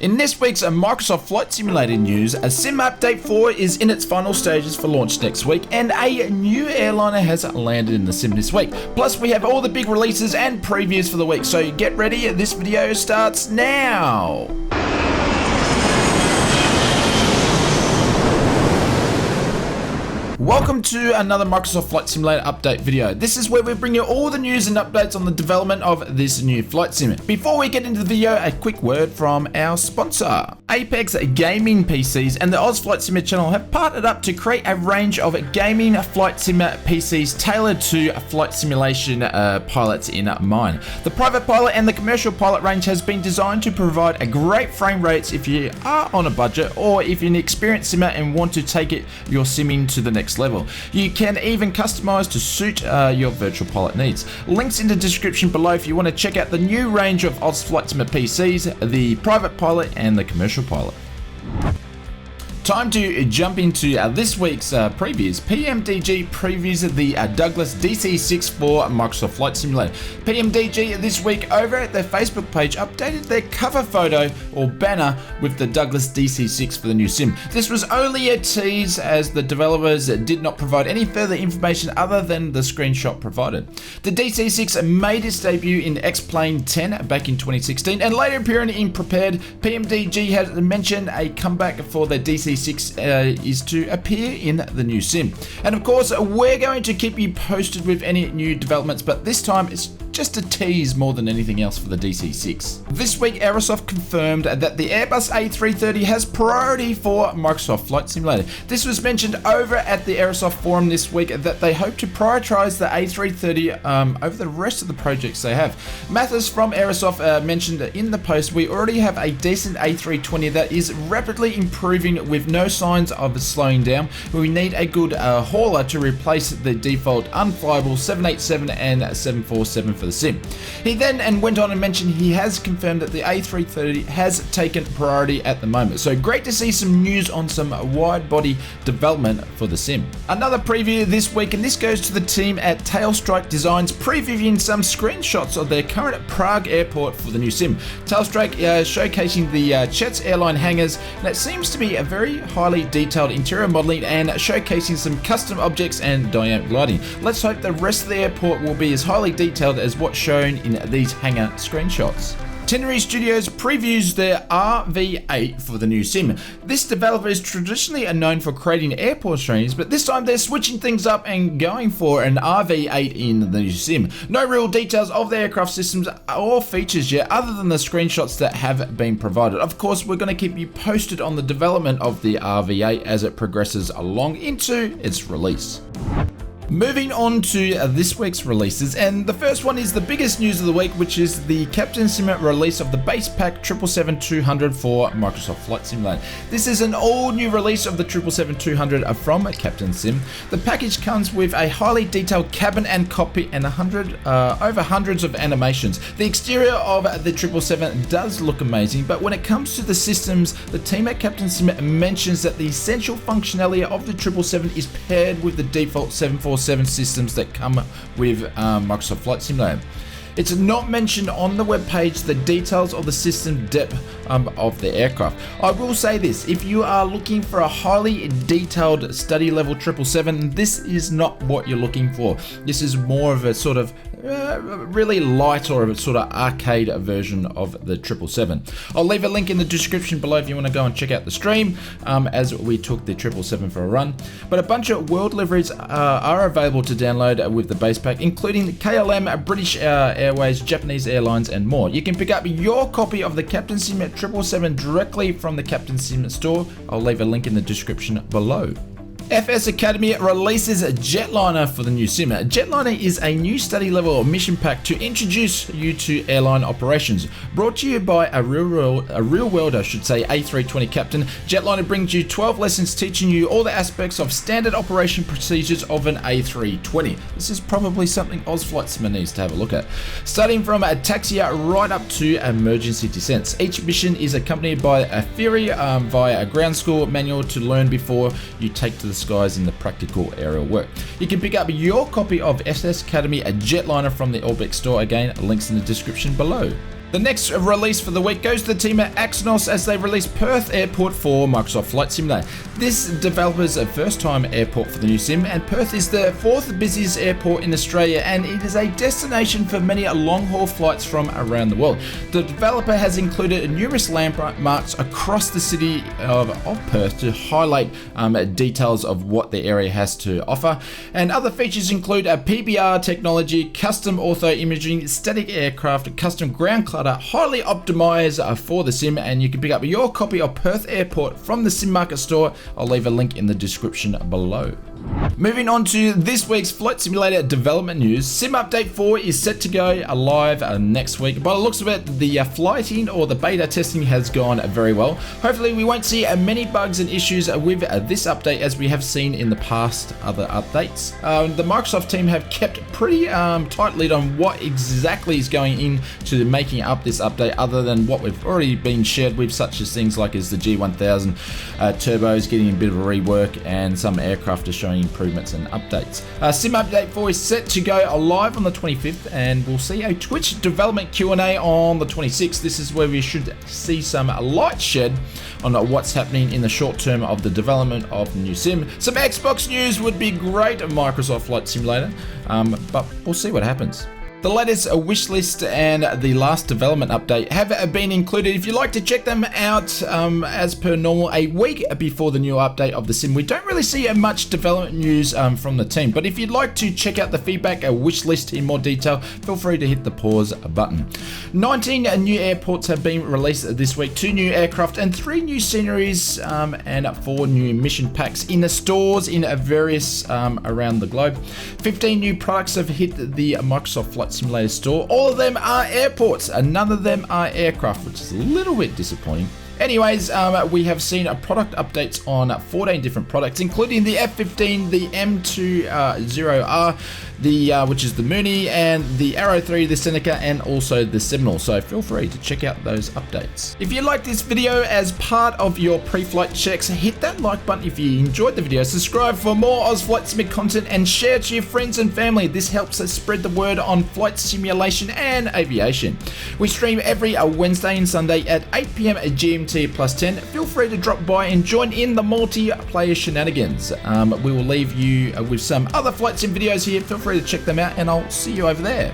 In this week's Microsoft Flight Simulator news, a Sim Update 4 is in its final stages for launch next week, and a new airliner has landed in the sim this week. Plus, we have all the big releases and previews for the week, so get ready, this video starts now! Welcome to another Microsoft Flight Simulator update video. This is where we bring you all the news and updates on the development of this new flight sim. Before we get into the video, a quick word from our sponsor. Apex Gaming PCs and the Aus Flight Simmer channel have partnered up to create a range of gaming flight simmer PCs tailored to flight simulation pilots in mind. The private pilot and the commercial pilot range has been designed to provide a great frame rates if you are on a budget or if you're an experienced simmer and want to take your simming to the next level. You can even customize to suit your virtual pilot needs. Links in the description below if you want to check out the new range of Aus Flight Simmer PCs, the private pilot and the commercial pilot. Time to jump into this week's previews. PMDG previews the Douglas DC-6 for Microsoft Flight Simulator. PMDG this week over at their Facebook page updated their cover photo or banner with the Douglas DC-6 for the new sim. This was only a tease as the developers did not provide any further information other than the screenshot provided. The DC-6 made its debut in X-Plane 10 back in 2016 and later appearing in Prepared. PMDG has mentioned a comeback for the DC-6 is to appear in the new sim. And of course, we're going to keep you posted with any new developments, but this time it's just a tease more than anything else for the DC-6. This week, Airsoft confirmed that the Airbus A330 has priority for Microsoft Flight Simulator. This was mentioned over at the Airsoft forum this week that they hope to prioritize the A330 over the rest of the projects they have. Mathis from Airsoft mentioned in the post, we already have a decent A320 that is rapidly improving with no signs of slowing down. We need a good hauler to replace the default unflyable 787 and 747 for the sim. He then went on and mentioned he has confirmed that the A330 has taken priority at the moment. So great to see some news on some wide body development for the sim. Another preview this week, and this goes to the team at Tailstrike Designs previewing some screenshots of their current Prague airport for the new sim. Tailstrike showcasing the Chet's airline hangars, and it seems to be a very highly detailed interior modeling and showcasing some custom objects and dynamic lighting. Let's hope the rest of the airport will be as highly detailed as what's shown in these hangar screenshots. Tenerife Studios previews their RV8 for the new sim. This developer is traditionally known for creating airport streams, but this time they're switching things up and going for an RV8 in the new sim. No real details of the aircraft systems or features yet, other than the screenshots that have been provided. Of course, we're going to keep you posted on the development of the RV8 as it progresses along into its release. Moving on to this week's releases, and the first one is the biggest news of the week, which is the Captain Sim release of the base pack 777-200 for Microsoft Flight Simulator. This is an all-new release of the 777-200 from Captain Sim. The package comes with a highly detailed cabin and cockpit and over hundreds of animations. The exterior of the 777 does look amazing, but when it comes to the systems, the team at Captain Sim mentions that the essential functionality of the 777 is paired with the default 747 systems that come with Microsoft Flight Simulator. It's not mentioned on the webpage the details of the system depth of the aircraft. I will say this, if you are looking for a highly detailed study level 777, this is not what you're looking for. This is more of a sort of really light or a sort of arcade version of the 777. I'll leave a link in the description below if you want to go and check out the stream as we took the 777 for a run. But a bunch of world liveries are available to download with the base pack, including KLM, British Airways, Japanese Airlines and more. You can pick up your copy of the Captain Sim 777 directly from the Captain Sim store. I'll leave a link in the description below. FS Academy releases Jetliner for the new sim. Jetliner is a new study level mission pack to introduce you to airline operations. Brought to you by a real world A320 captain, Jetliner brings you 12 lessons teaching you all the aspects of standard operation procedures of an A320. This is probably something Aus Flight Simmer needs to have a look at. Starting from a taxia right up to emergency descents. Each mission is accompanied by a theory via a ground school manual to learn before you take to the skies in the practical aerial work. You can pick up your copy of FS Academy, a Jetliner from the Orbex store. Again, links in the description below. The next release for the week goes to the team at Axonos as they release Perth Airport for Microsoft Flight Simulator. This developer's first time airport for the new sim, and Perth is the 4th busiest airport in Australia, and it is a destination for many long-haul flights from around the world. The developer has included numerous landmarks across the city of Perth to highlight details of what the area has to offer, and other features include a PBR technology, custom ortho imaging, static aircraft, custom ground clutter, highly optimized for the sim, and you can pick up your copy of Perth Airport from the Sim Market store. I'll leave a link in the description below. Moving on to this week's Flight Simulator development news, Sim Update 4 is set to go live next week. By the looks of it, the flighting or the beta testing has gone very well. Hopefully we won't see many bugs and issues with this update as we have seen in the past other updates. The Microsoft team have kept pretty tight lid on what exactly is going into making up this update, other than what we've already been shared with, such as things like the G1000 turbos getting a bit of a rework, and some aircraft are showing improvements and updates. Sim Update 4 is set to go live on the 25th, and we'll see a Twitch development Q&A on the 26th. This is where we should see some light shed on what's happening in the short term of the development of the new sim. Some Xbox news would be great, Microsoft Flight Simulator, but we'll see what happens. The latest wish list and the last development update have been included. If you'd like to check them out, as per normal, a week before the new update of the sim, we don't really see much development news from the team. But if you'd like to check out the feedback, a wish list in more detail, feel free to hit the pause button. 19 new airports have been released this week, 2 new aircraft and 3 new sceneries, and 4 new mission packs in the stores in various around the globe. 15 new products have hit the Microsoft Flight Simulator store. All of them are airports, and none of them are aircraft, which is a little bit disappointing. Anyways, we have seen product updates on 14 different products, including the F-15, the M20R, which is the Mooney, and the Arrow 3, the Seneca, and also the Seminole. So feel free to check out those updates. If you liked this video as part of your pre-flight checks, hit that like button if you enjoyed the video. Subscribe for more Aus Flight Simmer content and share to your friends and family. This helps us spread the word on flight simulation and aviation. We stream every Wednesday and Sunday at 8 PM GMT +10. Feel free to drop by and join in the multiplayer shenanigans. We will leave you with some other flight sim videos here. Feel free to check them out, and I'll see you over there.